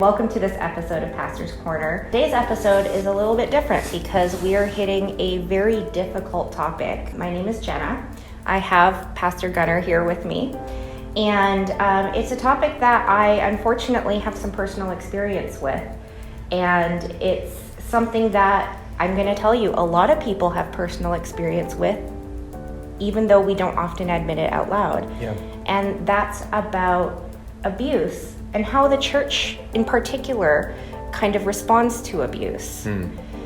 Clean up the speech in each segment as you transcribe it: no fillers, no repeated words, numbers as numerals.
Welcome to this episode of Pastor's Corner. Today's episode is a little bit different because we are hitting a very difficult topic. My name is Jenna. I have Pastor Gunnar here with me. And it's a topic that I unfortunately have some personal experience with. And it's something that I'm going to tell you a lot of people have personal experience with, even though we don't often admit it out loud. Yeah. And that's about abuse and how the church in particular kind of responds to abuse.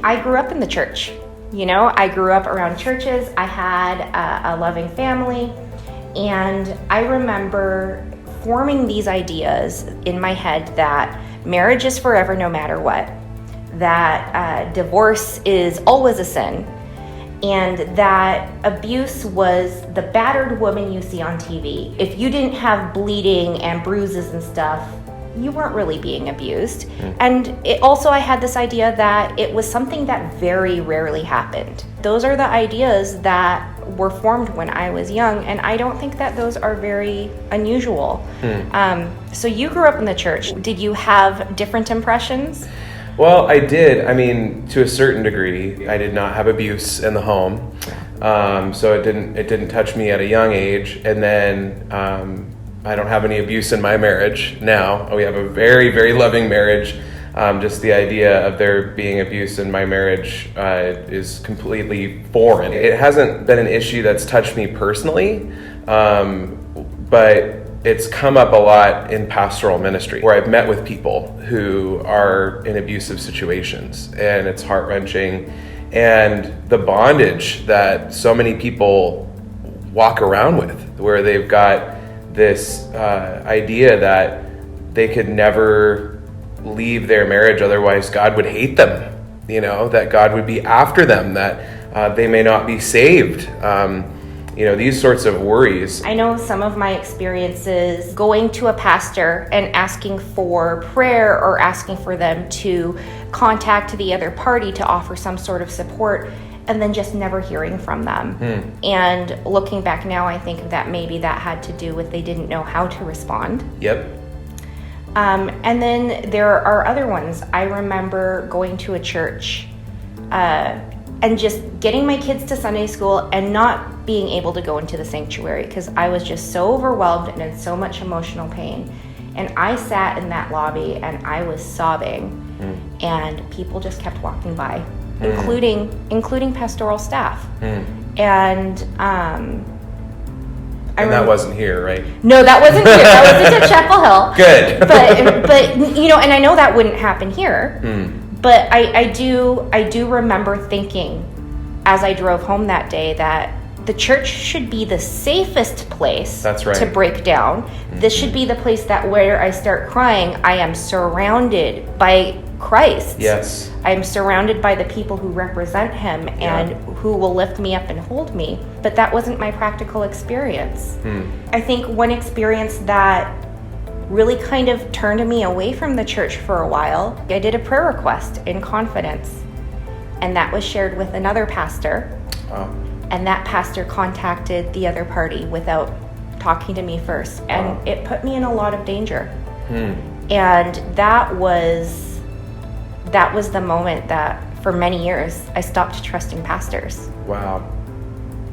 I grew up in the church. I grew up around churches. I had a loving family, and I remember forming these ideas in my head that marriage is forever no matter what, that divorce is always a sin, and that abuse was the battered woman you see on TV. If you didn't have bleeding and bruises and stuff, you weren't really being abused. And I had this idea that it was something that very rarely happened. Those are the ideas that were formed when I was young, and I don't think that those are very unusual. So you grew up in the church. Did you have different impressions? Well, I did. To a certain degree. I did not have abuse in the home, so it didn't touch me at a young age. And then I don't have any abuse in my marriage now. We have a very, very loving marriage. Just the idea of there being abuse in my marriage is completely foreign. It hasn't been an issue that's touched me personally, but it's come up a lot in pastoral ministry, where I've met with people who are in abusive situations, and it's heart-wrenching. And the bondage that so many people walk around with, where they've got this idea that they could never leave their marriage, otherwise God would hate them, that God would be after them, that they may not be saved. These sorts of worries. I know some of my experiences going to a pastor and asking for prayer or asking for them to contact the other party to offer some sort of support, and then just never hearing from them. And looking back now, I think that maybe that had to do with they didn't know how to respond. Yep. And then there are other ones. I remember going to a church and just getting my kids to Sunday school and not being able to go into the sanctuary because I was just so overwhelmed and in so much emotional pain. And I sat in that lobby and I was sobbing, and people just kept walking by, including pastoral staff. And that wasn't here, right? No, that wasn't here. That wasn't at Chapel Hill. Good. but and I know that wouldn't happen here. But I do remember thinking as I drove home that day that the church should be the safest place to break down. This should be the place that where I start crying, I am surrounded by Christ. Yes. I am surrounded by the people who represent him and who will lift me up and hold me. But that wasn't my practical experience. I think one experience that really kind of turned me away from the church for a while, I did a prayer request in confidence, and that was shared with another pastor. And that pastor contacted the other party without talking to me first, and it put me in a lot of danger. And that was the moment that for many years I stopped trusting pastors. Wow.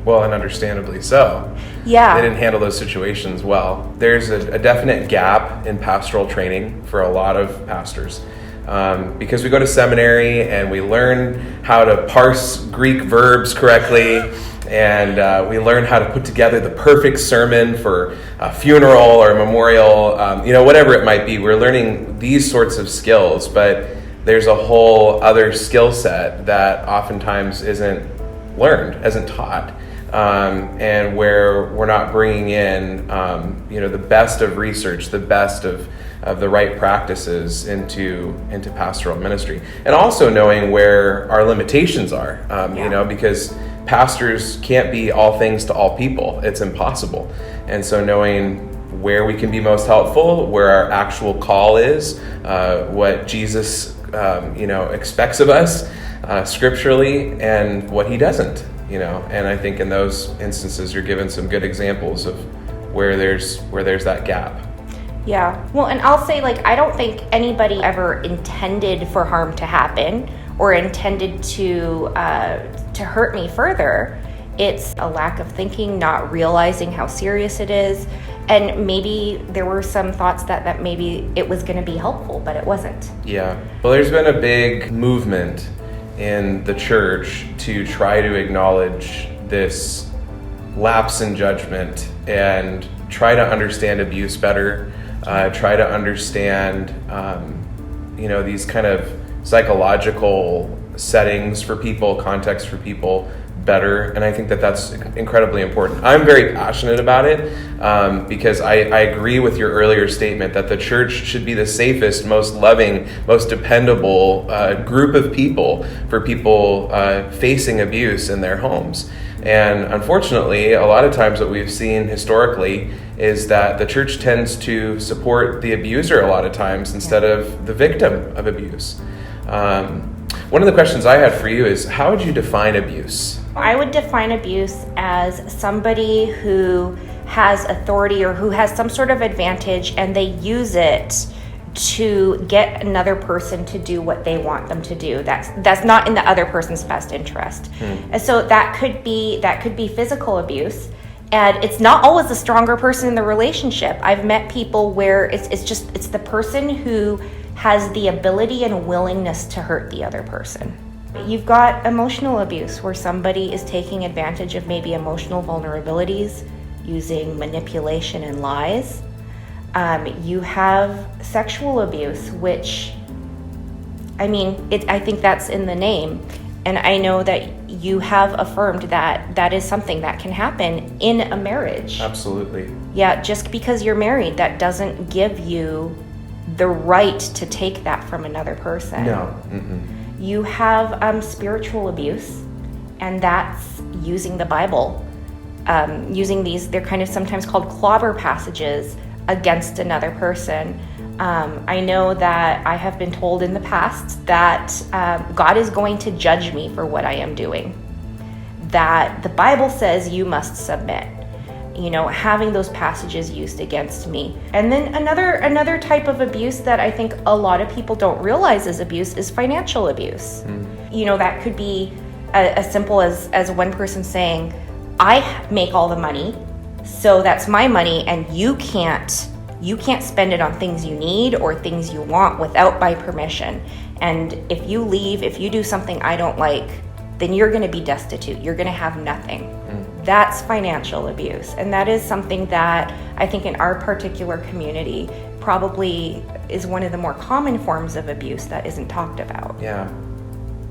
Well, and understandably so. Yeah. They didn't handle those situations well. There's a definite gap in pastoral training for a lot of pastors. Because we go to seminary and we learn how to parse Greek verbs correctly, and we learn how to put together the perfect sermon for a funeral or a memorial, whatever it might be. We're learning these sorts of skills, but there's a whole other skill set that oftentimes isn't learned, isn't taught, and where we're not bringing in, the best of research, the best of the right practices into pastoral ministry, and also knowing where our limitations are, because pastors can't be all things to all people. It's impossible. And so knowing where we can be most helpful, where our actual call is, what Jesus expects of us scripturally, and what he doesn't, and I think in those instances you're given some good examples of where there's that gap. Yeah. Well, and I'll say, like, I don't think anybody ever intended for harm to happen or intended to hurt me further. It's a lack of thinking, not realizing how serious it is. And maybe there were some thoughts that maybe it was going to be helpful, but it wasn't. Yeah. Well, there's been a big movement in the church to try to acknowledge this lapse in judgment and try to understand abuse better, try to understand, these kind of psychological settings for people, context for people better. And I think that that's incredibly important. I'm very passionate about it because I agree with your earlier statement that the church should be the safest, most loving, most dependable group of people for people facing abuse in their homes. And unfortunately, a lot of times what we've seen historically is that the church tends to support the abuser a lot of times instead of the victim of abuse. One of the questions I had for you is, how would you define abuse? I would define abuse as somebody who has authority or who has some sort of advantage and they use it to get another person to do what they want them to do. That's not in the other person's best interest. And so that could be physical abuse. And it's not always the stronger person in the relationship. I've met people where it's the person who has the ability and willingness to hurt the other person. You've got emotional abuse where somebody is taking advantage of maybe emotional vulnerabilities using manipulation and lies. You have sexual abuse, which, I think that's in the name. And I know that you have affirmed that that is something that can happen in a marriage. Absolutely. Yeah, just because you're married, that doesn't give you the right to take that from another person. No. You have spiritual abuse, and that's using the Bible, using these, they're kind of sometimes called clobber passages against another person. I know that I have been told in the past that God is going to judge me for what I am doing, that the Bible says you must submit. Having those passages used against me. And then another type of abuse that I think a lot of people don't realize is abuse is financial abuse. That could be as simple as one person saying, I make all the money, so that's my money, and you can't spend it on things you need or things you want without my permission. And if you leave, if you do something I don't like, then you're going to be destitute. You're going to have nothing. That's financial abuse. And that is something that I think in our particular community probably is one of the more common forms of abuse that isn't talked about. Yeah,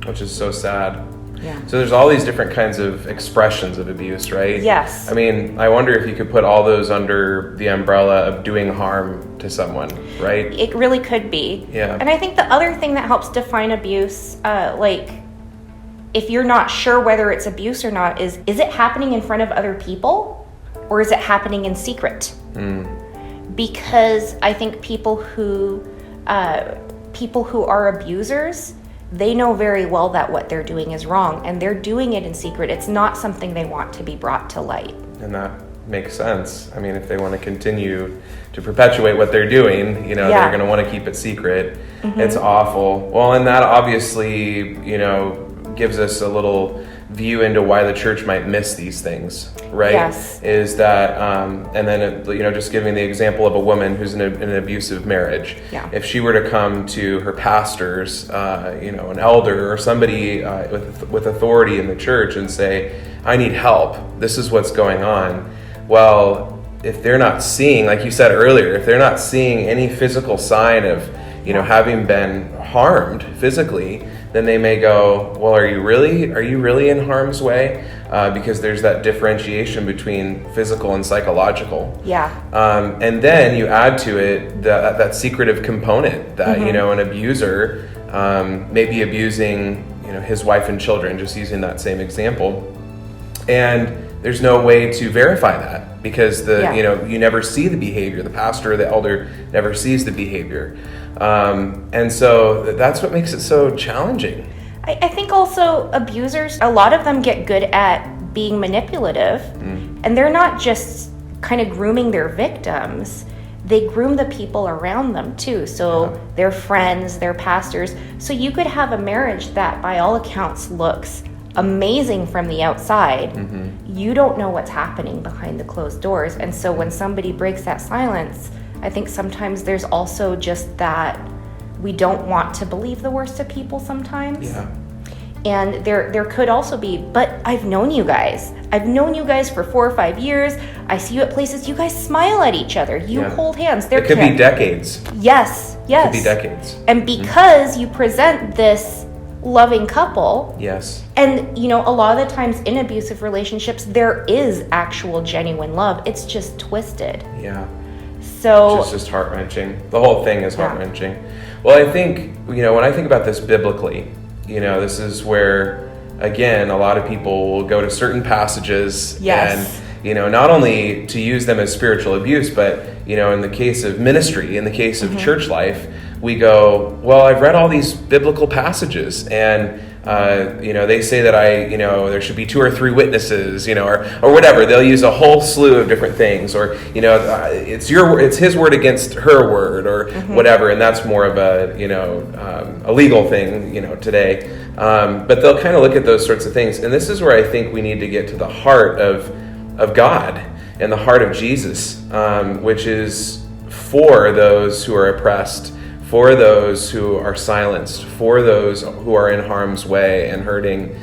which is so sad. Yeah. So there's all these different kinds of expressions of abuse, right? Yes. I wonder if you could put all those under the umbrella of doing harm to someone, right? It really could be. Yeah. And I think the other thing that helps define abuse, if you're not sure whether it's abuse or not, is it happening in front of other people or is it happening in secret? Because I think people who are abusers, they know very well that what they're doing is wrong and they're doing it in secret. It's not something they want to be brought to light. And that makes sense. If they want to continue to perpetuate what they're doing, they're going to want to keep it secret. It's awful. Well, and that obviously, gives us a little view into why the church might miss these things, right? Yes. Is that, and then, just giving the example of a woman who's in an abusive marriage. Yeah. If she were to come to her pastors, an elder or somebody with authority in the church and say, I need help, this is what's going on. Well, if they're not seeing, like you said earlier, if they're not seeing any physical sign of, having been harmed physically, then they may go, well, are you really in harm's way? Because there's that differentiation between physical and psychological. Yeah. And then you add to it that secretive component that, an abuser may be abusing, his wife and children, just using that same example. And there's no way to verify that because you never see the behavior. The pastor or the elder never sees the behavior. And so that's what makes it so challenging. I think also abusers, a lot of them get good at being manipulative, and they're not just kind of grooming their victims. they groom the people around them too. So their friends, their pastors. So you could have a marriage that by all accounts looks amazing from the outside. You don't know what's happening behind the closed doors. And so when somebody breaks that silence, I think sometimes there's also just that we don't want to believe the worst of people sometimes. Yeah. And there could also be, but I've known you guys. I've known you guys for 4 or 5 years. I see you at places. You guys smile at each other. You hold hands. It could be decades. Yes. It could be decades. And because you present this loving couple. Yes. And, you know, a lot of the times in abusive relationships, there is actual genuine love. It's just twisted. Yeah. So it's just heart-wrenching. The whole thing is heart-wrenching. Well, I think, you know, when I think about this biblically, you know, this is where, again, a lot of people will go to certain passages and, you know, not only to use them as spiritual abuse, but, you know, in the case of ministry, in the case of church life, we go, well, I've read all these biblical passages and, you know, they say that there should be 2 or 3 witnesses, you know, or whatever. They'll use a whole slew of different things, or, you know, it's his word against her word, or whatever. And that's more of a, you know, a legal thing, you know, today. But they'll kind of look at those sorts of things. And this is where I think we need to get to the heart of God and the heart of Jesus, which is for those who are oppressed, for those who are silenced, for those who are in harm's way and hurting.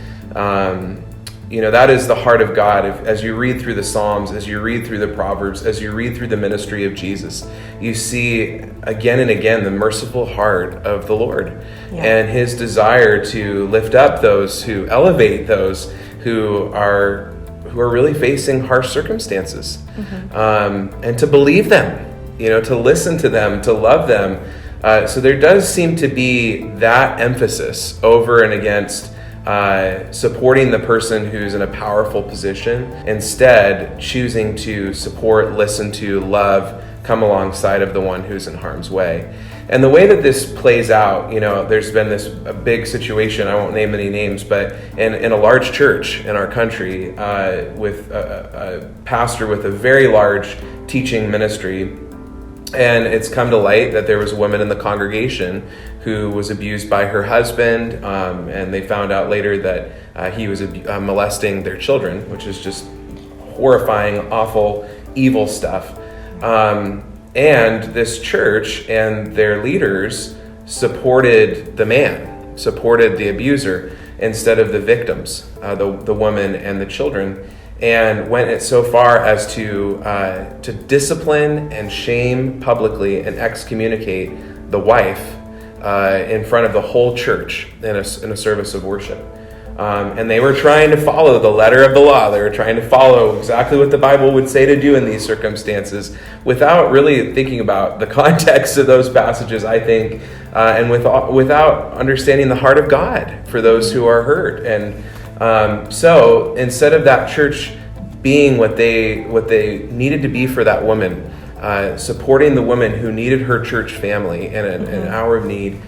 You know, that is the heart of God. As you read through the Psalms, as you read through the Proverbs, as you read through the ministry of Jesus, you see again and again the merciful heart of the Lord and his desire to lift up those, who elevate those who are really facing harsh circumstances, and to believe them, you know, to listen to them, to love them. So there does seem to be that emphasis over and against supporting the person who's in a powerful position, instead choosing to support, listen to, love, come alongside of the one who's in harm's way. And the way that this plays out, you know, there's been a big situation, I won't name any names, but in a large church in our country, with a pastor with a very large teaching ministry. And it's come to light that there was a woman in the congregation who was abused by her husband, and they found out later that he was molesting their children, which is just horrifying, awful, evil stuff. And this church and their leaders supported the man, supported the abuser, instead of the victims, the woman and the children. And went so far as to discipline and shame publicly and excommunicate the wife in front of the whole church in a service of worship. And they were trying to follow the letter of the law. They were trying to follow exactly what the Bible would say to do in these circumstances, without really thinking about the context of those passages, I think, and without understanding the heart of God for those who are hurt. And so instead of that church being what they needed to be for that woman, supporting the woman who needed her church family in an hour of need,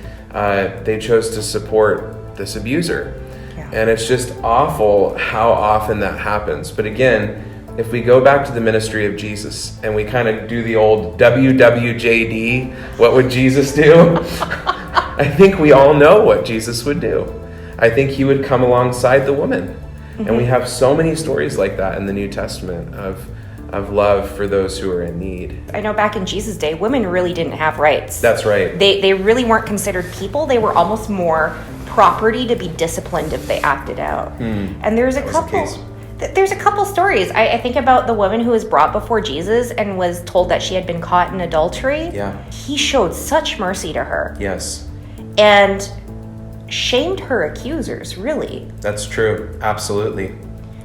they chose to support this abuser. And it's just awful how often that happens. But again, if we go back to the ministry of Jesus and we kind of do the old WWJD, what would Jesus do? I think we all know what Jesus would do. I think he would come alongside the woman. And we have so many stories like that in the New Testament of love for those who are in need. I know back in Jesus' day, women really didn't have rights. That's right. They really weren't considered people. They were almost more property to be disciplined if they acted out. And there's a couple stories. I think about the woman who was brought before Jesus and was told that she had been caught in adultery. Yeah. He showed such mercy to her. Yes. And shamed her accusers, really. That's true. Absolutely.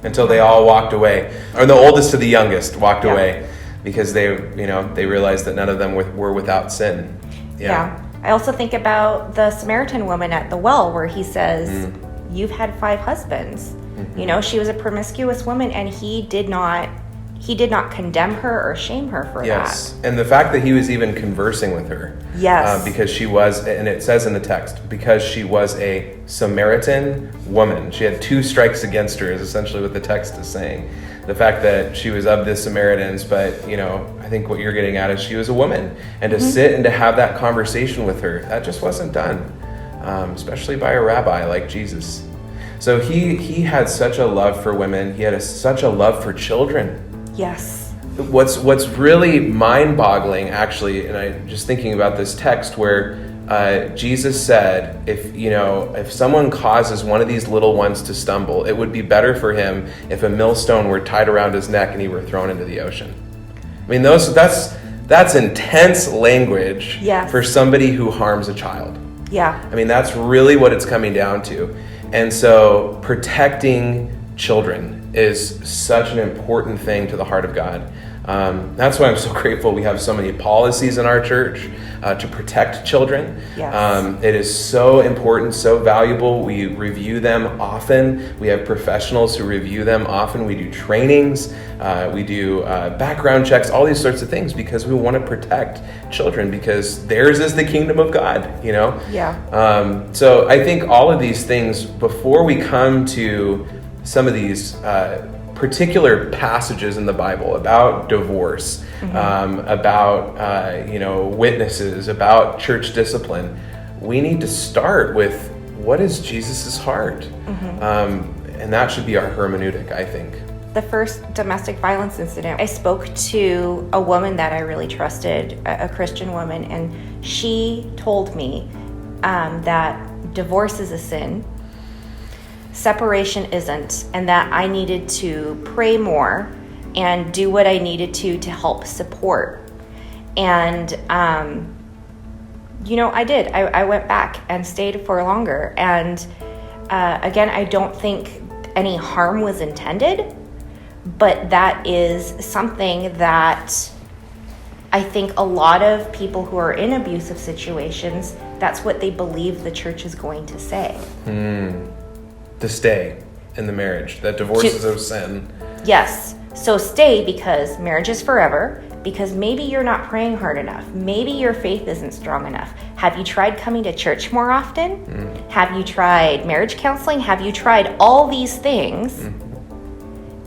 Until they all walked away. Or the oldest to the youngest walked away, because they realized that none of them were without sin. Yeah. I also think about the Samaritan woman at the well, where he says, you've had 5 husbands. You know, she was a promiscuous woman, and he did not condemn her or shame her for that. Yes, and the fact that he was even conversing with her. Yes. Because she was, and it says in the text, because she was a Samaritan woman. She had 2 strikes against her, is essentially what the text is saying. The fact that she was of the Samaritans, but, you know, I think what you're getting at is she was a woman, and to sit and to have that conversation with her, that just wasn't done, especially by a rabbi like Jesus. So he had such a love for women. He had such a love for children. Yes. What's really mind-boggling, actually, and I just thinking about this text where Jesus said, if someone causes one of these little ones to stumble, it would be better for him if a millstone were tied around his neck and he were thrown into the ocean. I mean, that's intense language for somebody who harms a child. Yeah. I mean, that's really what it's coming down to. And so protecting children is such an important thing to the heart of God. That's why I'm so grateful we have so many policies in our church to protect children. Yes. It is so important, so valuable. We review them often. We have professionals who review them often. We do trainings. We do background checks, all these sorts of things, because we want to protect children, because theirs is the kingdom of God, Yeah. So I think all of these things, before we come to some of these particular passages in the Bible about divorce, about witnesses, about church discipline, we need to start with what is Jesus's heart, and that should be our hermeneutic, I think. The first domestic violence incident, I spoke to a woman that I really trusted, a Christian woman, and she told me that divorce is a sin, separation isn't, and that I needed to pray more and do what I needed to help support. And, I did. I went back and stayed for longer. And again, I don't think any harm was intended, but that is something that I think a lot of people who are in abusive situations, that's what they believe the church is going to say. To stay in the marriage, that divorce is a sin. Yes. So stay, because marriage is forever, because maybe you're not praying hard enough. Maybe your faith isn't strong enough. Have you tried coming to church more often? Have you tried marriage counseling? Have you tried all these things?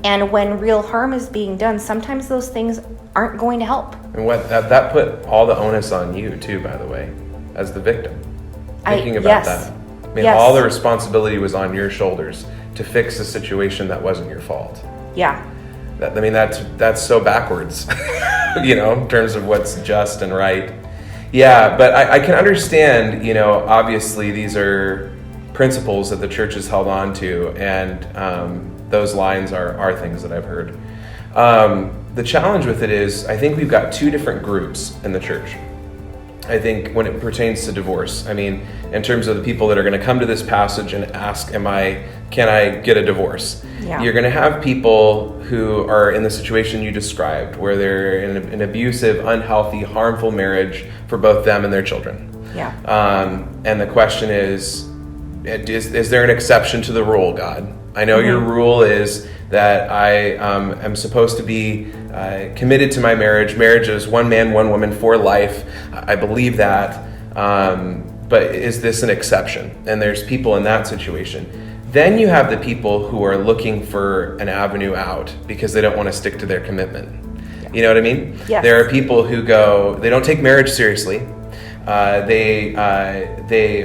And when real harm is being done, sometimes those things aren't going to help. And that put all the onus on you too, by the way, as the victim. Thinking about that. I mean, all the responsibility was on your shoulders to fix a situation that wasn't your fault. Yeah. That's so backwards, in terms of what's just and right. Yeah, but I can understand, obviously these are principles that the church has held on to, and those lines are things that I've heard. The challenge with it is, I think we've got two different groups in the church. I think when it pertains to divorce, in terms of the people that are going to come to this passage and ask, can I get a divorce? Yeah. You're going to have people who are in the situation you described, where they're in an abusive, unhealthy, harmful marriage for both them and their children. Yeah. And the question is there an exception to the rule, God? I know your rule is that I am supposed to be committed to my marriage. Marriage is one man, one woman for life. I believe that. But is this an exception? And there's people in that situation. Then you have the people who are looking for an avenue out because they don't want to stick to their commitment. Yeah. You know what I mean? Yes. There are people who they don't take marriage seriously. They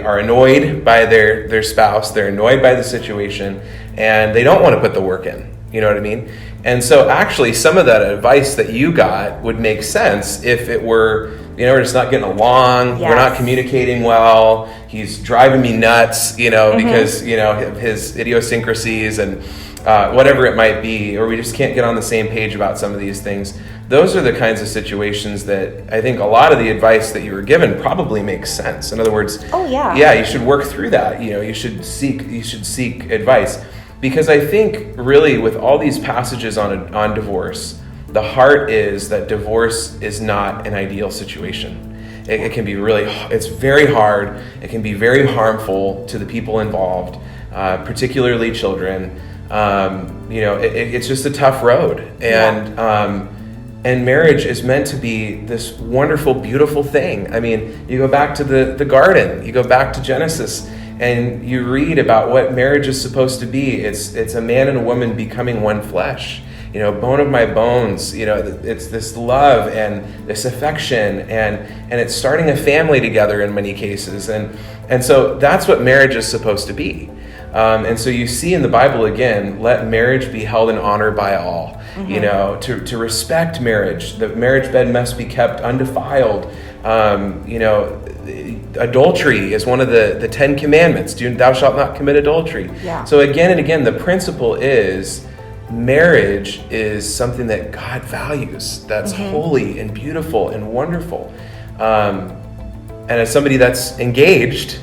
are annoyed by their spouse. They're annoyed by the situation, and they don't want to put the work in. You know what I mean? And so actually some of that advice that you got would make sense if it were, we're just not getting along. Yes. We're not communicating well. He's driving me nuts, because, of his idiosyncrasies and whatever it might be, or we just can't get on the same page about some of these things. Those are the kinds of situations that I think a lot of the advice that you were given probably makes sense. In other words, you should work through that. You should seek advice. Because I think really with all these passages on divorce, the heart is that divorce is not an ideal situation. It can be it's very hard. It can be very harmful to the people involved, particularly children. It's just a tough road. And marriage is meant to be this wonderful, beautiful thing. You go back to the garden, you go back to Genesis, and you read about what marriage is supposed to be. It's a man and a woman becoming one flesh. bone of my bones. It's this love and this affection, and it's starting a family together in many cases. And so that's what marriage is supposed to be. And so you see in the Bible again, let marriage be held in honor by all. To respect marriage. The marriage bed must be kept undefiled. Adultery is one of the 10 commandments. Thou shalt not commit adultery. Yeah. So again and again, the principle is marriage is something that God values. That's holy and beautiful and wonderful. And as somebody that's engaged,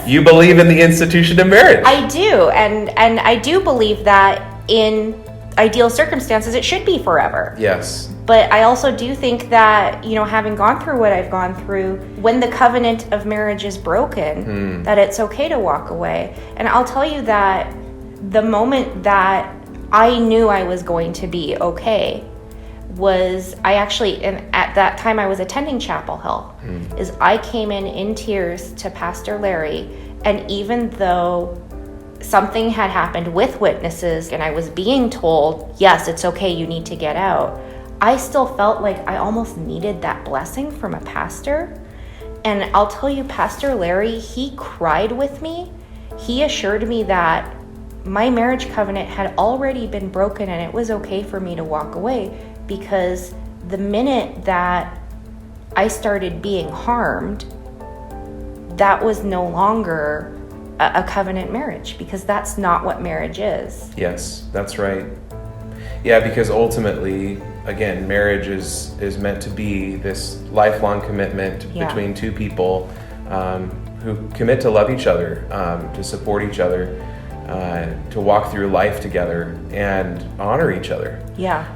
you believe in the institution of marriage. I do, and I do believe that in ideal circumstances it should be forever. Yes. But I also do think that, having gone through what I've gone through, when the covenant of marriage is broken, that it's okay to walk away. And I'll tell you that the moment that I knew I was going to be okay was at that time I was attending Chapel Hill, is I came in tears to Pastor Larry, and even though something had happened with witnesses and I was being told, yes, it's okay, you need to get out, I still felt like I almost needed that blessing from a pastor. And I'll tell you, Pastor Larry, he cried with me. He assured me that my marriage covenant had already been broken and it was okay for me to walk away, because the minute that I started being harmed, that was no longer a covenant marriage, because that's not what marriage is. Yes, that's right. Yeah, because ultimately, again, marriage is meant to be this lifelong commitment between two people who commit to love each other, to support each other, to walk through life together and honor each other. Yeah.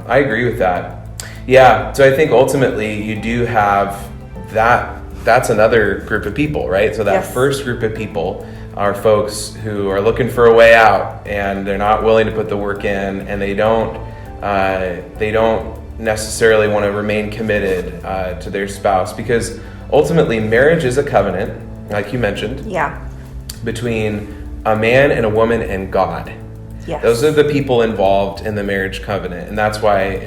I agree with that. Yeah, so I think ultimately you do have that. That's another group of people, right? So that first group of people are folks who are looking for a way out, and they're not willing to put the work in, and they don't necessarily want to remain committed to their spouse, because ultimately marriage is a covenant, like you mentioned, between a man and a woman and God. Yes. Those are the people involved in the marriage covenant, and that's why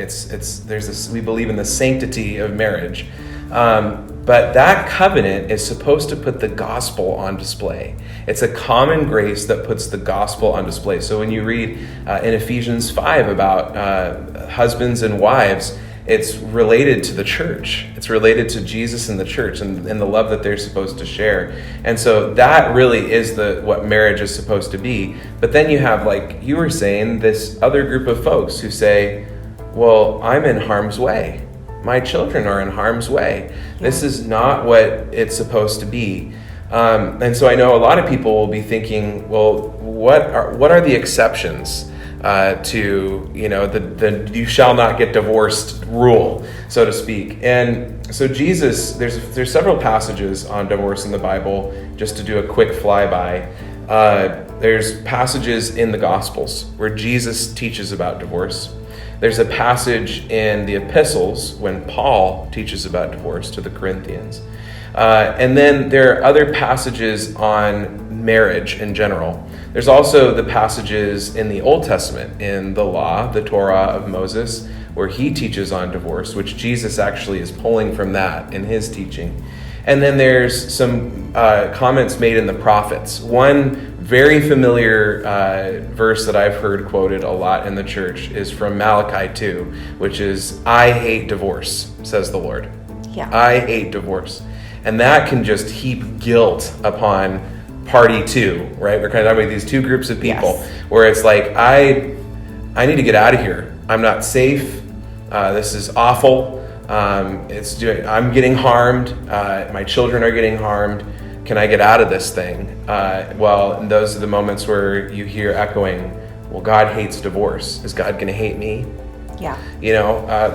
we believe in the sanctity of marriage. But that covenant is supposed to put the gospel on display. It's a common grace that puts the gospel on display. So when you read in Ephesians 5 about husbands and wives, it's related to the church. It's related to Jesus and the church and the love that they're supposed to share. And so that really is what marriage is supposed to be. But then you have, like you were saying, this other group of folks who say, well, I'm in harm's way. My children are in harm's way. This is not what it's supposed to be. And so I know a lot of people will be thinking, well, what are the exceptions to the you shall not get divorced rule, so to speak? And so Jesus, there's several passages on divorce in the Bible. Just to do a quick flyby, there's passages in the Gospels where Jesus teaches about divorce. There's a passage in the epistles when Paul teaches about divorce to the Corinthians. And then there are other passages on marriage in general. There's also the passages in the Old Testament, in the law, the Torah of Moses, where he teaches on divorce, which Jesus actually is pulling from that in his teaching. And then there's some comments made in the prophets. One very familiar verse that I've heard quoted a lot in the church is from Malachi 2, which is, I hate divorce, says the Lord. Yeah. I hate divorce. And that can just heap guilt upon party two, right? We're kind of talking about these two groups of people where it's like, I need to get out of here. I'm not safe. This is awful. I'm getting harmed. My children are getting harmed. Can I get out of this thing? Well, those are the moments where you hear echoing, well, God hates divorce. Is God going to hate me? Yeah.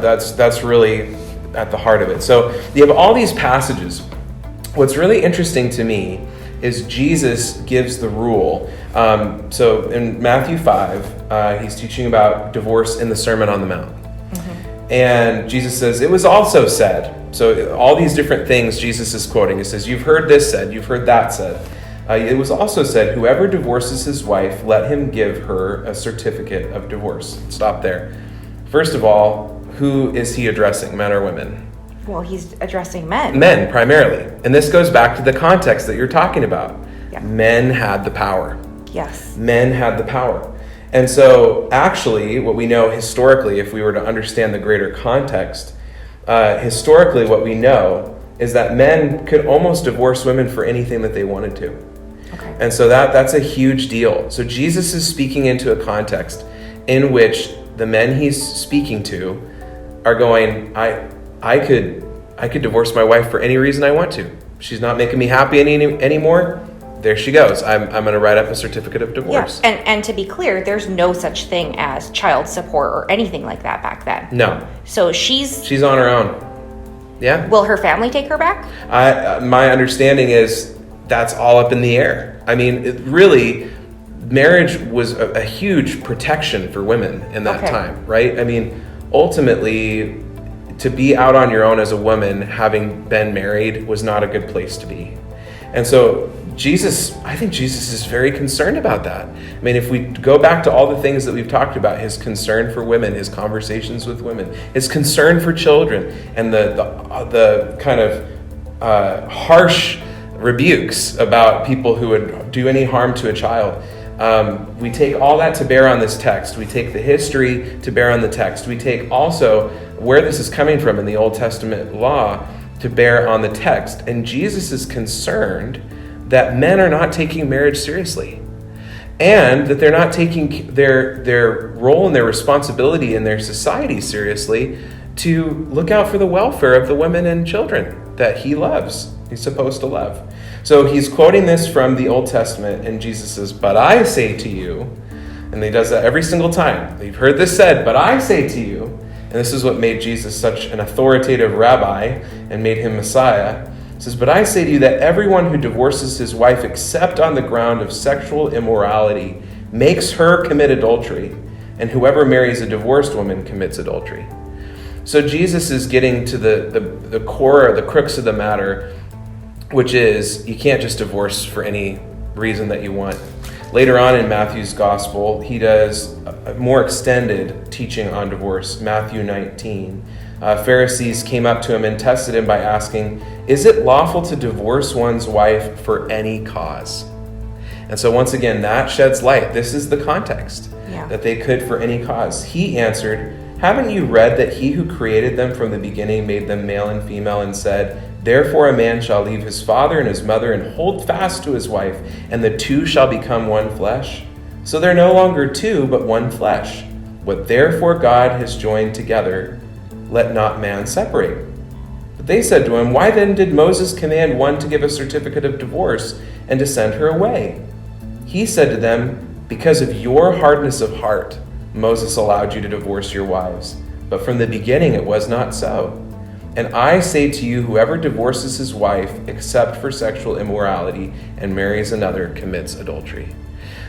That's really at the heart of it. So you have all these passages. What's really interesting to me is Jesus gives the rule. So in Matthew 5, he's teaching about divorce in the Sermon on the Mount. And Jesus says, it was also said. So all these different things Jesus is quoting. He says, you've heard this said, you've heard that said. It was also said, whoever divorces his wife, let him give her a certificate of divorce. Stop there. First of all, who is he addressing, men or women? Well, he's addressing men. Men, primarily. And this goes back to the context that you're talking about. Yeah. Men had the power. Yes. Men had the power. And so, actually, what we know historically, if we were to understand the greater context, historically what we know is that men could almost divorce women for anything that they wanted to. Okay. And so that's a huge deal. So Jesus is speaking into a context in which the men he's speaking to are going, I could divorce my wife for any reason I want to. She's not making me happy anymore. There she goes. I'm going to write up a certificate of divorce. Yeah. And to be clear, there's no such thing as child support or anything like that back then. No. So she's on her own. Yeah. Will her family take her back? My understanding is that's all up in the air. I mean, really, marriage was a huge protection for women in that time, right? I mean, ultimately, to be out on your own as a woman, having been married, was not a good place to be. And so I think Jesus is very concerned about that. I mean, if we go back to all the things that we've talked about, his concern for women, his conversations with women, his concern for children, and the kind of harsh rebukes about people who would do any harm to a child. We take all that to bear on this text. We take the history to bear on the text. We take also where this is coming from in the Old Testament law to bear on the text. And Jesus is concerned that men are not taking marriage seriously, and that they're not taking their role and their responsibility in their society seriously to look out for the welfare of the women and children that he loves, he's supposed to love. So he's quoting this from the Old Testament, and Jesus says, but I say to you, and he does that every single time. You've heard this said, but I say to you, and this is what made Jesus such an authoritative rabbi and made him Messiah. It says, but I say to you that everyone who divorces his wife except on the ground of sexual immorality makes her commit adultery, and whoever marries a divorced woman commits adultery. So Jesus is getting to the core, or the crux of the matter, which is you can't just divorce for any reason that you want. Later on in Matthew's gospel, he does a more extended teaching on divorce. Matthew 19. Pharisees came up to him and tested him by asking, is it lawful to divorce one's wife for any cause? And so once again, that sheds light. This is the context, that they could for any cause. He answered, haven't you read that he who created them from the beginning made them male and female, and said, therefore a man shall leave his father and his mother and hold fast to his wife, and the two shall become one flesh? So they're no longer two, but one flesh. What therefore God has joined together, let not man separate. But they said to him, why then did Moses command one to give a certificate of divorce and to send her away? He said to them, because of your hardness of heart, Moses allowed you to divorce your wives. But from the beginning it was not so. And I say to you, whoever divorces his wife except for sexual immorality and marries another commits adultery.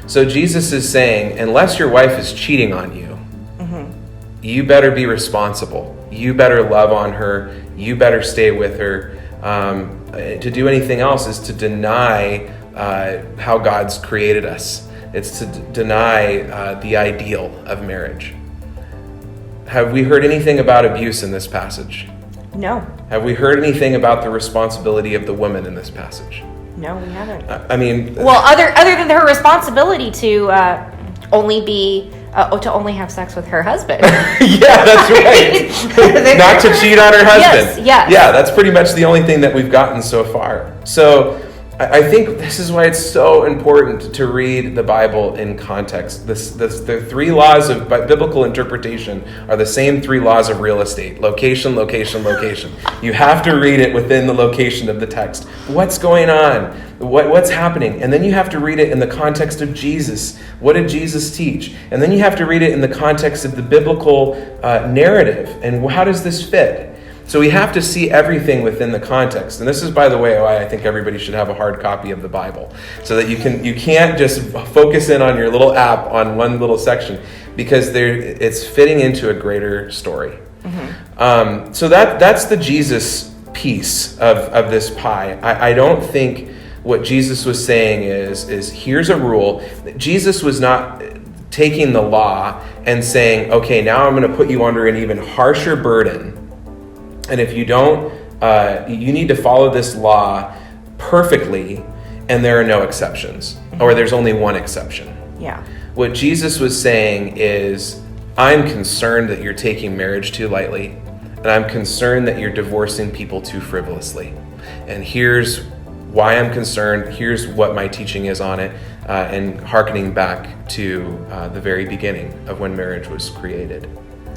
So Jesus is saying, unless your wife is cheating on you, you better be responsible. You better love on her. You better stay with her. To do anything else is to deny how God's created us. It's to deny the ideal of marriage. Have we heard anything about abuse in this passage? No. Have we heard anything about the responsibility of the woman in this passage? No, we haven't. I mean, well, other than her responsibility to only have sex with her husband. Yeah, that's right. Not to cheat on her husband. Yes. Yeah, that's pretty much the only thing that we've gotten so far. So I think this is why it's so important to read the Bible in context. The three laws of biblical interpretation are the same three laws of real estate. Location, location, location. You have to read it within the location of the text. What's going on? What's happening? And then you have to read it in the context of Jesus. What did Jesus teach? And then you have to read it in the context of the biblical narrative. And how does this fit? So we have to see everything within the context. And this is, by the way, why I think everybody should have a hard copy of the Bible. So that you can't just focus in on your little app on one little section, because it's fitting into a greater story. So that's the Jesus piece of this pie. I don't think what Jesus was saying is here's a rule. Jesus was not taking the law and saying, okay, now I'm going to put you under an even harsher burden. And if you don't, you need to follow this law perfectly, and there are no exceptions, or there's only one exception. Yeah. What Jesus was saying is, I'm concerned that you're taking marriage too lightly, and I'm concerned that you're divorcing people too frivolously. And here's why I'm concerned. Here's what my teaching is on it, and hearkening back to the very beginning of when marriage was created.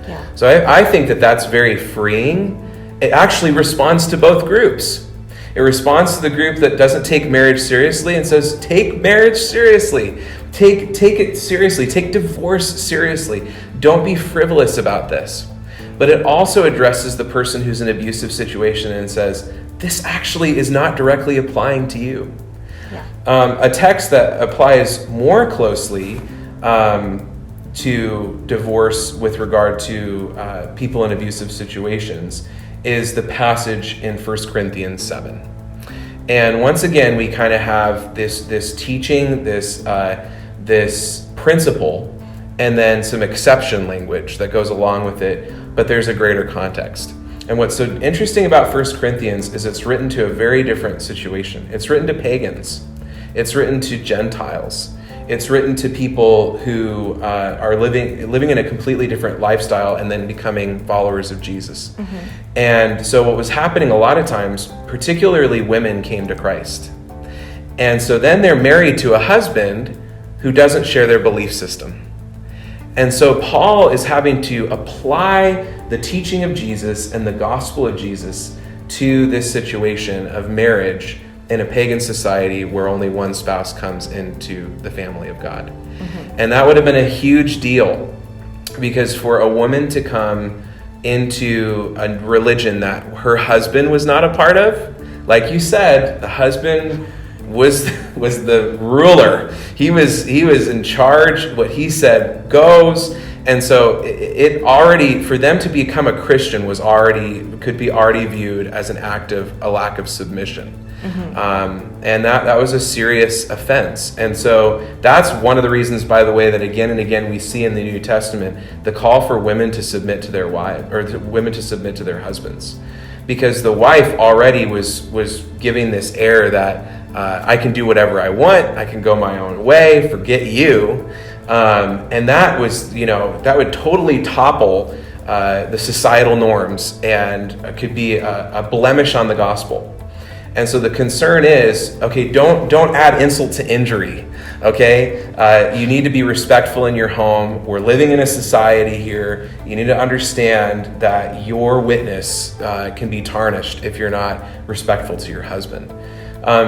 Yeah. So I think that that's very freeing. It actually responds to both groups. It responds to the group that doesn't take marriage seriously and says, take marriage seriously. Take it seriously. Take divorce seriously. Don't be frivolous about this. But it also addresses the person who's in an abusive situation and says, this actually is not directly applying to you. Yeah. A text that applies more closely to divorce with regard to people in abusive situations is the passage in 1 Corinthians 7. And once again, we kind of have this teaching, this principle, and then some exception language that goes along with it, but there's a greater context. And what's so interesting about 1 Corinthians is it's written to a very different situation. It's written to pagans. It's written to Gentiles. It's written to people who are living in a completely different lifestyle and then becoming followers of Jesus. Mm-hmm. And so what was happening a lot of times, particularly women came to Christ. And so then they're married to a husband who doesn't share their belief system. And so Paul is having to apply the teaching of Jesus and the gospel of Jesus to this situation of marriage in a pagan society where only one spouse comes into the family of God. Mm-hmm. And that would have been a huge deal, because for a woman to come into a religion that her husband was not a part of, like you said, the husband was the ruler. He was in charge. What he said goes. And so it already, for them to become a Christian could be viewed as an act of a lack of submission. Mm-hmm. And that was a serious offense. And so that's one of the reasons, by the way, that again and again we see in the New Testament the call for women to submit to their wives, or women to submit to their husbands, because the wife already was giving this air that I can do whatever I want, I can go my own way, forget you. And that was, that would totally topple the societal norms and could be a blemish on the gospel. And so the concern is, okay, don't add insult to injury, okay? You need to be respectful in your home. We're living in a society here. You need to understand that your witness can be tarnished if you're not respectful to your husband.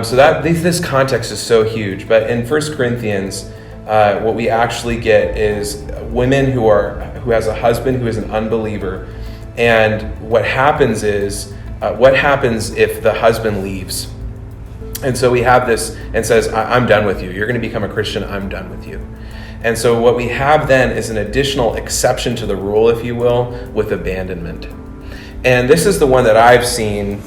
So that this context is so huge. But in 1 Corinthians, what we actually get is women who has a husband who is an unbeliever, and what happens is, what happens if the husband leaves? And so we have this and says, I'm done with you. You're going to become a Christian. I'm done with you. And so what we have then is an additional exception to the rule, if you will, with abandonment. And this is the one that I've seen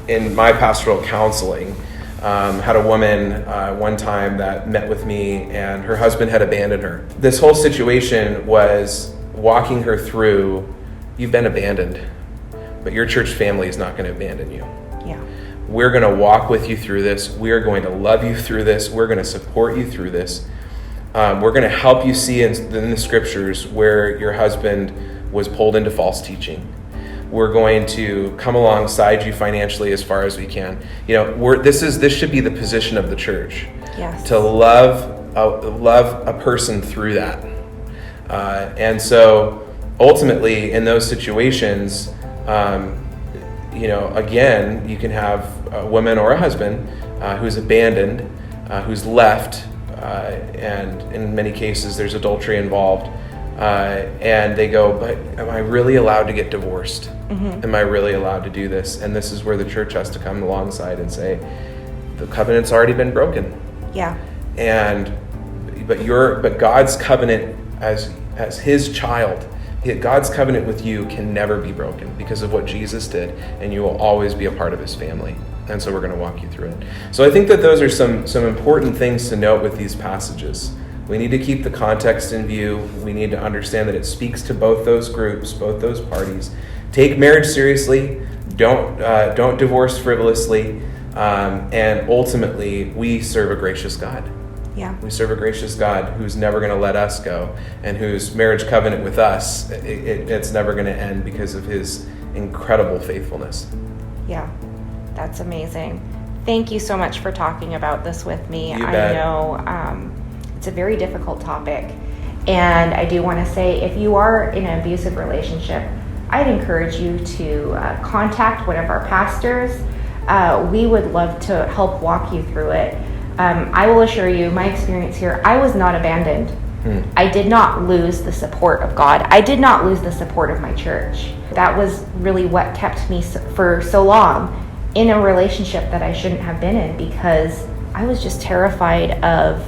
in my pastoral counseling. Had a woman one time that met with me, and her husband had abandoned her. This whole situation was walking her through, you've been abandoned, but your church family is not going to abandon you. Yeah. We're going to walk with you through this. We are going to love you through this. We're going to support you through this. We're going to help you see in the scriptures where your husband was pulled into false teaching. We're going to come alongside you financially as far as we can. This should be the position of the church. Yes. To love a person through that. And so ultimately in those situations, again, you can have a woman or a husband who's abandoned, who's left, and in many cases there's adultery involved, and they go, but am I really allowed to get divorced? Mm-hmm. Am I really allowed to do this? And this is where the church has to come alongside and say, the covenant's already been broken. Yeah. But God's covenant as his child, God's covenant with you can never be broken because of what Jesus did, and you will always be a part of his family. And so we're going to walk you through it. So I think that those are some important things to note with these passages. We need to keep the context in view. We need to understand that it speaks to both those groups, both those parties. Take marriage seriously. Don't divorce frivolously. And ultimately, we serve a gracious God. Yeah. We serve a gracious God who's never going to let us go, and whose marriage covenant with us, it's never going to end because of his incredible faithfulness. Yeah, that's amazing. Thank you so much for talking about this with me. You bet. I know it's a very difficult topic, and I do want to say, if you are in an abusive relationship, I'd encourage you to contact one of our pastors. We would love to help walk you through it. I will assure you, my experience here, I was not abandoned. I did not lose the support of God. I did not lose the support of my church. That was really what kept me for so long in a relationship that I shouldn't have been in, because I was just terrified of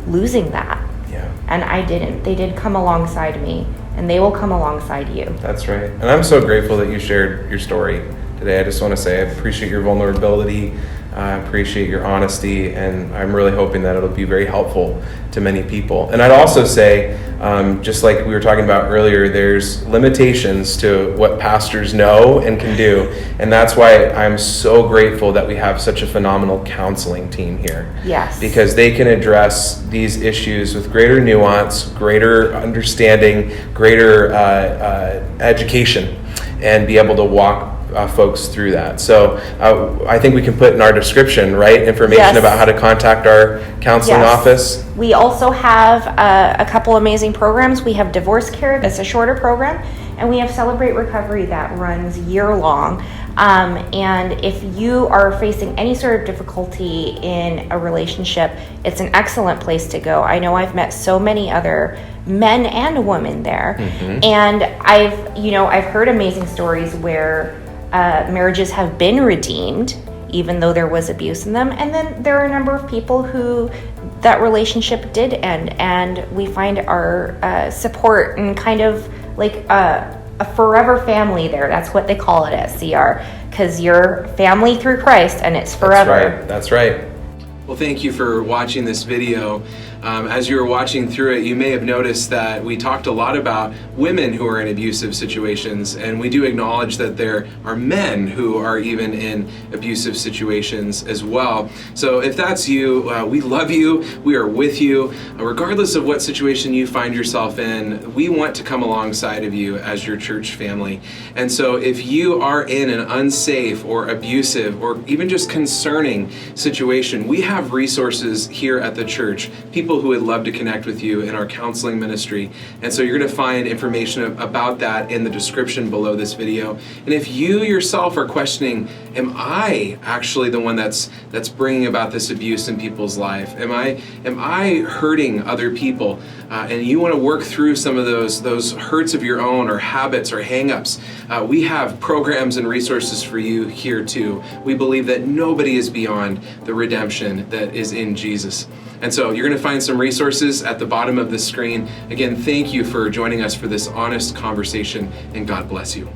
losing that. Yeah. And I didn't. They did come alongside me, and they will come alongside you. That's right. And I'm so grateful that you shared your story today. I just want to say I appreciate your vulnerability. I appreciate your honesty, and I'm really hoping that it'll be very helpful to many people. And I'd also say, just like we were talking about earlier, there's limitations to what pastors know and can do. And that's why I'm so grateful that we have such a phenomenal counseling team here. Yes. Because they can address these issues with greater nuance, greater understanding, greater education, and be able to walk folks through that. So I think we can put in our description, right, information Yes. about how to contact our counseling Yes. office. We also have a couple amazing programs. We have Divorce Care, that's a shorter program, and we have Celebrate Recovery that runs year long. And if you are facing any sort of difficulty in a relationship, it's an excellent place to go. I know I've met so many other men and women there, and I've heard amazing stories where marriages have been redeemed even though there was abuse in them, and then there are a number of people who that relationship did end, and we find our support and kind of like a forever family there. That's what they call it at CR, because you're family through Christ and it's forever. That's right. Well, thank you for watching this video. As you were watching through it, you may have noticed that we talked a lot about women who are in abusive situations, and we do acknowledge that there are men who are even in abusive situations as well. So if that's you, we love you, we are with you. Regardless of what situation you find yourself in, we want to come alongside of you as your church family. And so if you are in an unsafe or abusive or even just concerning situation, we have resources here at the church, people who would love to connect with you in our counseling ministry. And so you're going to find information about that in the description below this video. And if you yourself are questioning, am I actually the one that's bringing about this abuse in people's life? Am I hurting other people? And you want to work through some of those hurts of your own, or habits or hang-ups. We have programs and resources for you here too. We believe that nobody is beyond the redemption that is in Jesus. And so you're going to find some resources at the bottom of the screen. Again, thank you for joining us for this honest conversation, and God bless you.